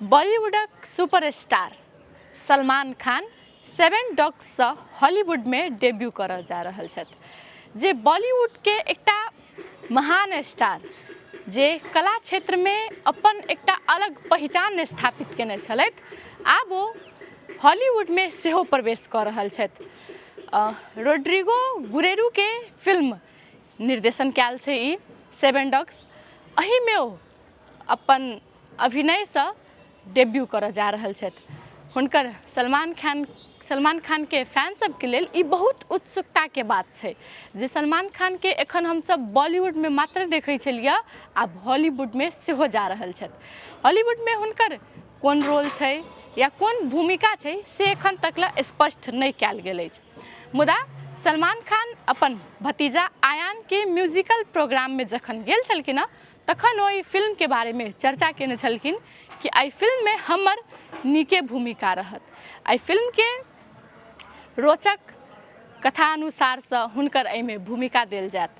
बॉलीवुडक superstar Salman Khan 7 dogs सँ Hollywood में debut करल जा रहल छथि जे बॉलीवुड के एकटा महान स्टार जे कला क्षेत्र में अपन एकटा अलग पहचान स्थापित केने छलथि आब ओ हॉलीवुड में सेहो प्रवेश कऽ रहल छथि। रोड्रिगो गुरेरू के फिल्म निर्देशन कयल छै ई 7 डॉग्स। एही में ओ अपन अभिनय से डेब्यू करऽ जा रहल छथि। हुनकर सलमान खान के फैन सब के लेल ई बहुत उत्सुकता के बात छै जे सलमान खान के एखन हम सब बॉलीवुड में मात्र देखै छलिए आब हॉलीवुड में सेहो जा रहल छथि। हॉलीवुड में हुनकर कोन रोल छै या कोन भूमिका छै से एखन तक स्पष्ट नहीं कयल गेल अछि। मुदा सलमान खान अपन भतीजा आयान के म्यूजिकल प्रोग्राम में जखन गेल छलखिन तखन ओहि फिल्म के बारे में चर्चा केने छलखिन कि एहि फिल्म में हमर नीके भूमिका रहत। एहि फिल्म के रोचक कथा अनुसार से हुनकर एहि में भूमिका देल जायत।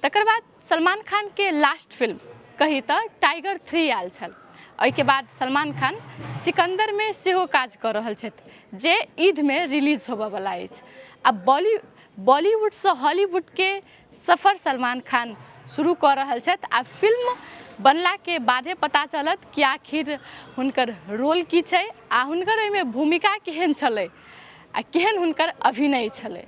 तकर बाद सलमान खान के लास्ट फिल्म कही तो टाइगर 3 आयल छल। एहि के बाद सलमान खान सिकंदर में सेहो काज कर रहल छथि जे ईद में रिलीज होबय वाला अछि। अब बॉलीवुड से हॉलीवुड के सफर सलमान खान शुरू कर रहल छथि। आ फिल्म बनला के बादे पता चलत कि आखिर हुनकर रोल की छै आ हुनकर एहि में भूमिका केहन छलै आ केहन हुनकर अभिनय छलै।